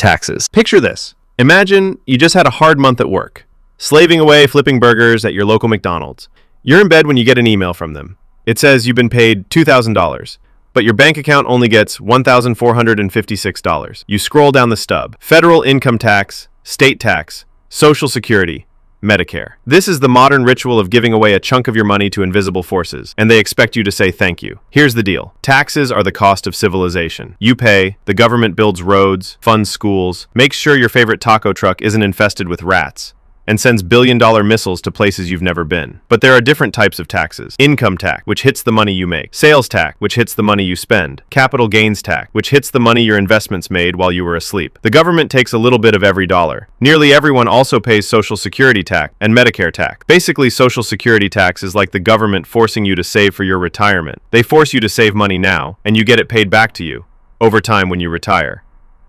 Taxes. Picture this. Imagine you just had a hard month at work, slaving away flipping burgers at your local McDonald's. You're in bed when you get an email from them. It says you've been paid $2,000, but your bank account only gets $1,456. You scroll down the stub. Federal income tax, state tax, Social Security, Medicare. This is the modern ritual of giving away a chunk of your money to invisible forces, and they expect you to say thank you. Here's the deal. Taxes are the cost of civilization. You pay, the government builds roads, funds schools, makes sure your favorite taco truck isn't infested with rats, and sends billion-dollar missiles to places you've never been. But there are different types of taxes. Income tax, which hits the money you make. Sales tax, which hits the money you spend. Capital gains tax, which hits the money your investments made while you were asleep. The government takes a little bit of every dollar. Nearly everyone also pays Social Security tax and Medicare tax. Basically, Social Security tax is like the government forcing you to save for your retirement. They force you to save money now, and you get it paid back to you over time when you retire.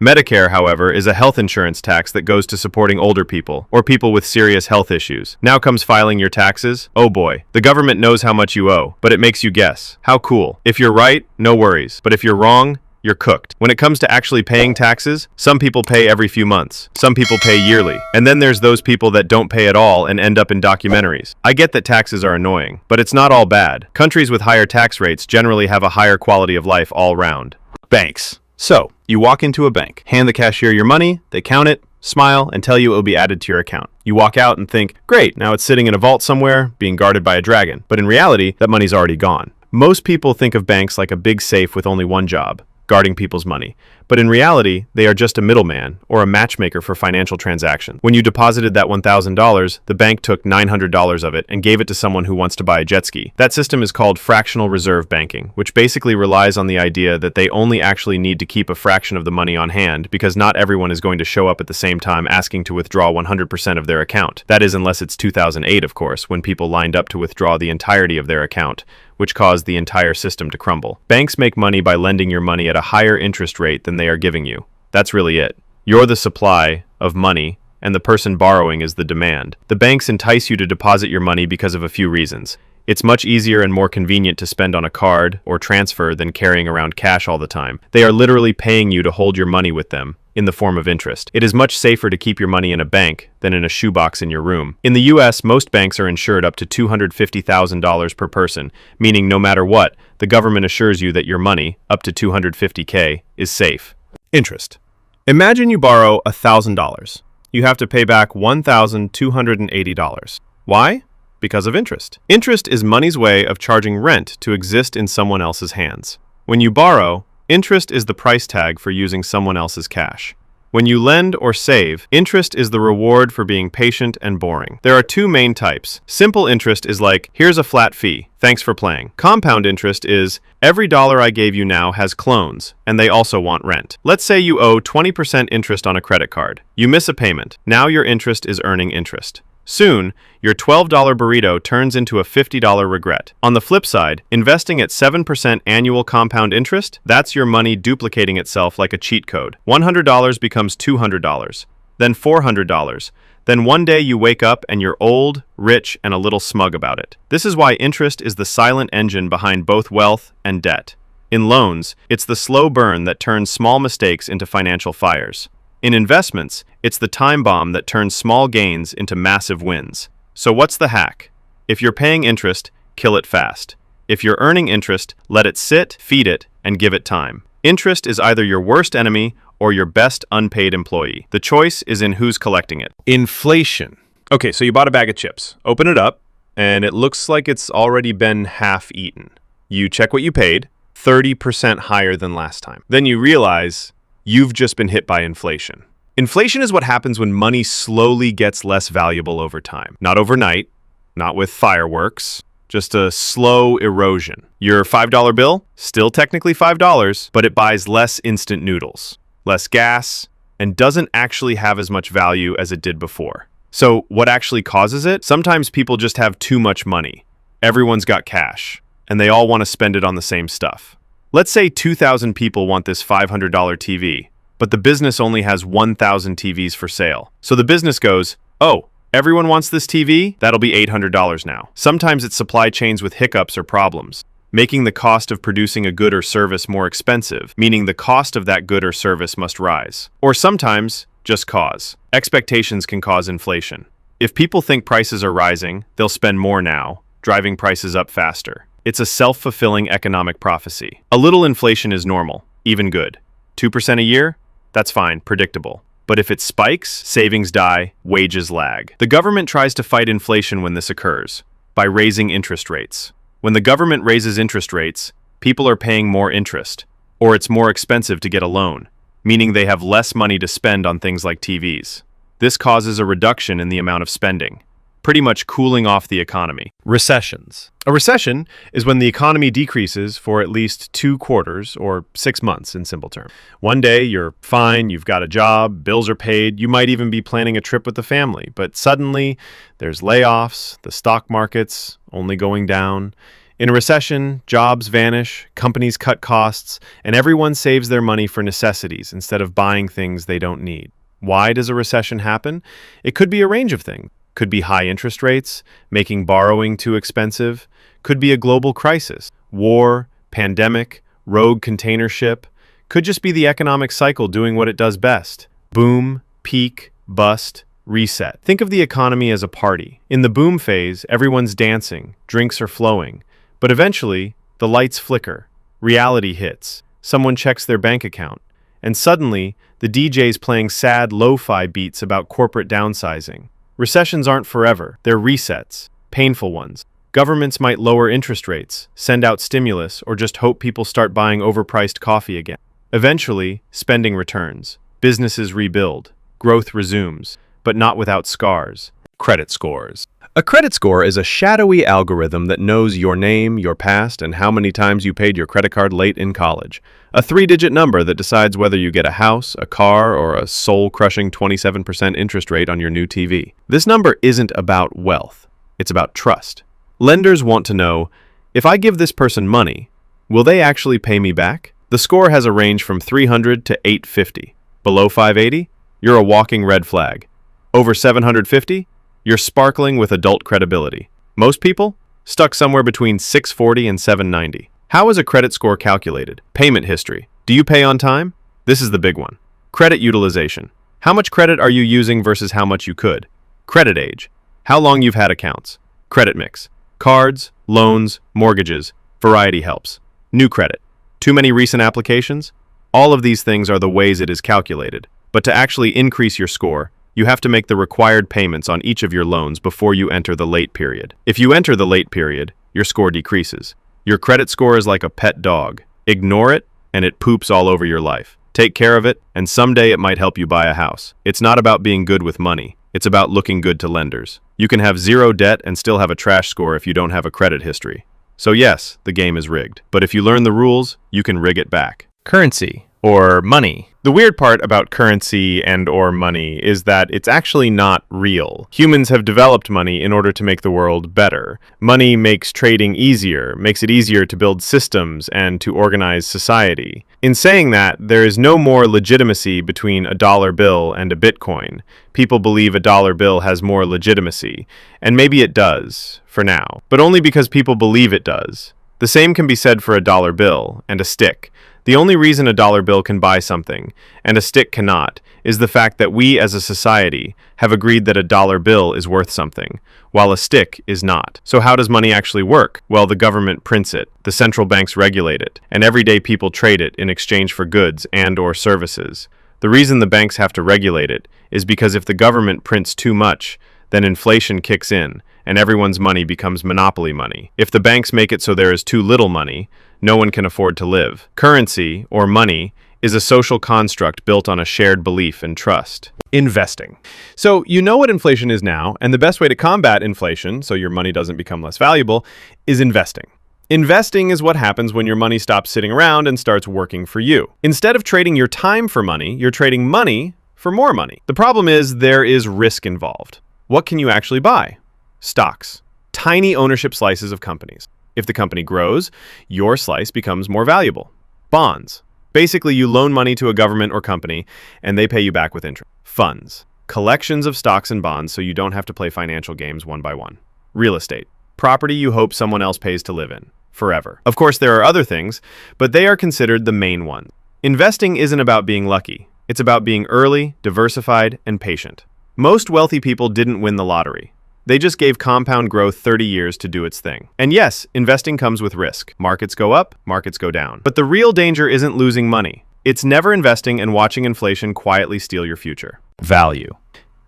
Medicare, however, is a health insurance tax that goes to supporting older people or people with serious health issues. Now comes filing your taxes. Oh boy, the government knows how much you owe, but it makes you guess. How cool. If you're right, no worries. But if you're wrong, you're cooked. When it comes to actually paying taxes, some people pay every few months. Some people pay yearly. And then there's those people that don't pay at all and end up in documentaries. I get that taxes are annoying, but it's not all bad. Countries with higher tax rates generally have a higher quality of life all round. Banks. So, you walk into a bank, hand the cashier your money, they count it, smile, and tell you it will be added to your account. You walk out and think, great, now it's sitting in a vault somewhere, being guarded by a dragon. But in reality, that money's already gone. Most people think of banks like a big safe with only one job, guarding people's money. But in reality, they are just a middleman or a matchmaker for financial transactions. When you deposited that $1,000, the bank took $900 of it and gave it to someone who wants to buy a jet ski. That system is called fractional reserve banking, which basically relies on the idea that they only actually need to keep a fraction of the money on hand because not everyone is going to show up at the same time asking to withdraw 100% of their account. That is, unless it's 2008, of course, when people lined up to withdraw the entirety of their account, which caused the entire system to crumble. Banks make money by lending your money at a higher interest rate than they are giving you. That's really it. You're the supply of money, and the person borrowing is the demand. The banks entice you to deposit your money because of a few reasons. It's much easier and more convenient to spend on a card or transfer than carrying around cash all the time. They are literally paying you to hold your money with them in the form of interest. It is much safer to keep your money in a bank than in a shoebox in your room. In the US, most banks are insured up to $250,000 per person, meaning no matter what, the government assures you that your money, up to $250K, is safe. Interest. Imagine you borrow $1,000. You have to pay back $1,280. Why? Because of interest. Interest is money's way of charging rent to exist in someone else's hands. When you borrow, interest is the price tag for using someone else's cash. When you lend or save, interest is the reward for being patient and boring. There are two main types. Simple interest is like, here's a flat fee, thanks for playing. Compound interest is, every dollar I gave you now has clones, and they also want rent. Let's say you owe 20% interest on a credit card. You miss a payment. Now your interest is earning interest. Soon, your $12 burrito turns into a $50 regret. On the flip side, investing at 7% annual compound interest, that's your money duplicating itself like a cheat code. $100 becomes $200, then $400. Then one day you wake up and you're old, rich, and a little smug about it. This is why interest is the silent engine behind both wealth and debt. In loans, it's the slow burn that turns small mistakes into financial fires. In investments, it's the time bomb that turns small gains into massive wins. So what's the hack? If you're paying interest, kill it fast. If you're earning interest, let it sit, feed it, and give it time. Interest is either your worst enemy or your best unpaid employee. The choice is in who's collecting it. Inflation. Okay, so you bought a bag of chips. Open it up, and it looks like it's already been half eaten. You check what you paid, 30% higher than last time. Then you realize you've just been hit by inflation. Inflation is what happens when money slowly gets less valuable over time. Not overnight, not with fireworks, just a slow erosion. Your $5 bill, still technically $5, but it buys less instant noodles, less gas, and doesn't actually have as much value as it did before. So what actually causes it? Sometimes people just have too much money. Everyone's got cash, and they all want to spend it on the same stuff. Let's say 2,000 people want this $500 TV, but the business only has 1,000 TVs for sale. So the business goes, oh, everyone wants this TV? That'll be $800 now. Sometimes it's supply chains with hiccups or problems. making the cost of producing a good or service more expensive, meaning the cost of that good or service must rise. Or sometimes, just cause. Expectations can cause inflation. If people think prices are rising, they'll spend more now, driving prices up faster. It's a self-fulfilling economic prophecy. A little inflation is normal, even good. 2% a year? That's fine, predictable. But if it spikes, savings die, wages lag. The government tries to fight inflation when this occurs, by raising interest rates. When the government raises interest rates, people are paying more interest, or it's more expensive to get a loan, meaning they have less money to spend on things like TVs. This causes a reduction in the amount of spending, pretty much cooling off the economy. Recessions. A recession is when the economy decreases for at least 2 quarters or 6 months in simple terms. One day you're fine, you've got a job, bills are paid, you might even be planning a trip with the family, but suddenly there's layoffs, the stock market's only going down. In a recession, jobs vanish, companies cut costs, and everyone saves their money for necessities instead of buying things they don't need. Why does a recession happen? It could be a range of things. Could be high interest rates, making borrowing too expensive. Could be a global crisis, war, pandemic, rogue container ship. Could just be the economic cycle doing what it does best. Boom, peak, bust, reset. Think of the economy as a party. In the boom phase, everyone's dancing, drinks are flowing. But eventually, the lights flicker, reality hits, someone checks their bank account, and suddenly, the DJ's playing sad lo-fi beats about corporate downsizing. Recessions aren't forever, they're resets, painful ones. Governments might lower interest rates, send out stimulus, or just hope people start buying overpriced coffee again. Eventually, spending returns, businesses rebuild, growth resumes, but not without scars. Credit scores. A credit score is a shadowy algorithm that knows your name, your past, and how many times you paid your credit card late in college. A 3-digit number that decides whether you get a house, a car, or a soul-crushing 27% interest rate on your new TV. This number isn't about wealth. It's about trust. Lenders want to know, if I give this person money, will they actually pay me back? The score has a range from 300 to 850. Below 580, you're a walking red flag. Over 750, you're sparkling with adult credibility. Most people? Stuck somewhere between 640 and 790. How is a credit score calculated? Payment history. Do you pay on time? This is the big one. Credit utilization. How much credit are you using versus how much you could? Credit age. How long you've had accounts. Credit mix. Cards, loans, mortgages. Variety helps. New credit. Too many recent applications? All of these things are the ways it is calculated. But to actually increase your score, you have to make the required payments on each of your loans before you enter the late period. If you enter the late period, your score decreases. Your credit score is like a pet dog. Ignore it, and it poops all over your life. Take care of it, and someday it might help you buy a house. It's not about being good with money. It's about looking good to lenders. You can have 0 debt and still have a trash score if you don't have a credit history. So yes, the game is rigged. But if you learn the rules, you can rig it back. Currency, or money. The weird part about currency and or money is that it's actually not real. Humans have developed money in order to make the world better. Money makes trading easier, makes it easier to build systems and to organize society. In saying that, there is no more legitimacy between a dollar bill and a Bitcoin. People believe a dollar bill has more legitimacy, and maybe it does, for now, but only because people believe it does. The same can be said for a dollar bill and a stick. The only reason a dollar bill can buy something, and a stick cannot, is the fact that we as a society have agreed that a dollar bill is worth something, while a stick is not. So how does money actually work? Well, the government prints it, the central banks regulate it, and everyday people trade it in exchange for goods and or services. The reason the banks have to regulate it is because if the government prints too much, then inflation kicks in, and everyone's money becomes monopoly money. If the banks make it so there is too little money, no one can afford to live. Currency, or money, is a social construct built on a shared belief and trust. Investing. So you know what inflation is now, and the best way to combat inflation, so your money doesn't become less valuable, is investing. Investing is what happens when your money stops sitting around and starts working for you. Instead of trading your time for money, you're trading money for more money. The problem is there is risk involved. What can you actually buy? Stocks. Tiny ownership slices of companies. If the company grows, your slice becomes more valuable. Bonds. Basically, you loan money to a government or company, and they pay you back with interest. Funds. Collections of stocks and bonds so you don't have to play financial games one by one. Real estate. Property you hope someone else pays to live in. forever. Of course, there are other things, but they are considered the main ones. Investing isn't about being lucky. It's about being early, diversified, and patient. Most wealthy people didn't win the lottery. They just gave compound growth 30 years to do its thing. And yes, investing comes with risk. Markets go up, markets go down. But the real danger isn't losing money. It's never investing and watching inflation quietly steal your future. Value.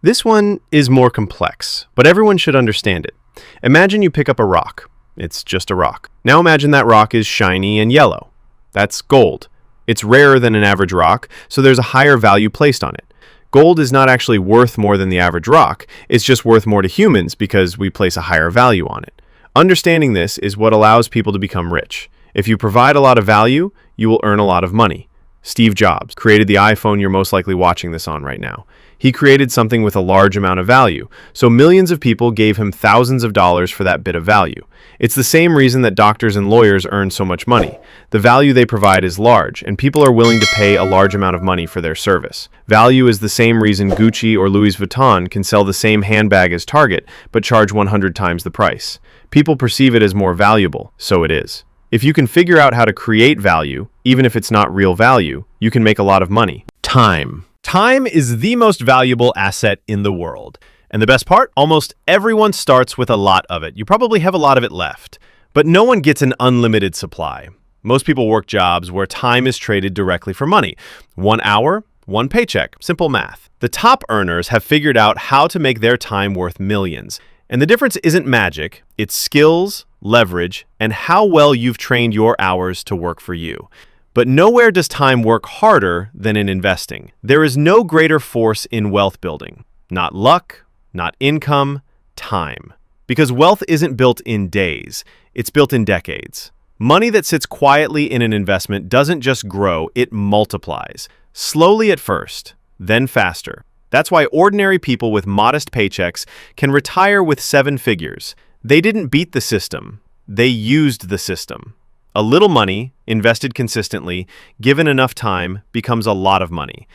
This one is more complex, but everyone should understand it. Imagine you pick up a rock. It's just a rock. Now imagine that rock is shiny and yellow. That's gold. It's rarer than an average rock, so there's a higher value placed on it. Gold is not actually worth more than the average rock, it's just worth more to humans because we place a higher value on it. Understanding this is what allows people to become rich. If you provide a lot of value, you will earn a lot of money. Steve Jobs created the iPhone you're most likely watching this on right now. He created something with a large amount of value, so millions of people gave him thousands of dollars for that bit of value. It's the same reason that doctors and lawyers earn so much money. The value they provide is large, and people are willing to pay a large amount of money for their service. Value is the same reason Gucci or Louis Vuitton can sell the same handbag as Target, but charge 100 times the price. People perceive it as more valuable, so it is. If you can figure out how to create value, even if it's not real value, you can make a lot of money. Time. Time is the most valuable asset in the world. And the best part? Almost everyone starts with a lot of it. You probably have a lot of it left. But no one gets an unlimited supply. Most people work jobs where time is traded directly for money. 1 hour, 1 paycheck. Simple math. The top earners have figured out how to make their time worth millions. And the difference isn't magic, it's skills, leverage, and how well you've trained your hours to work for you. But nowhere does time work harder than in investing. There is no greater force in wealth building. Not luck, not income, time. Because wealth isn't built in days, it's built in decades. Money that sits quietly in an investment doesn't just grow, it multiplies. Slowly at first, then faster. That's why ordinary people with modest paychecks can retire with 7 figures. They didn't beat the system, they used the system. A little money, invested consistently, given enough time, becomes a lot of money.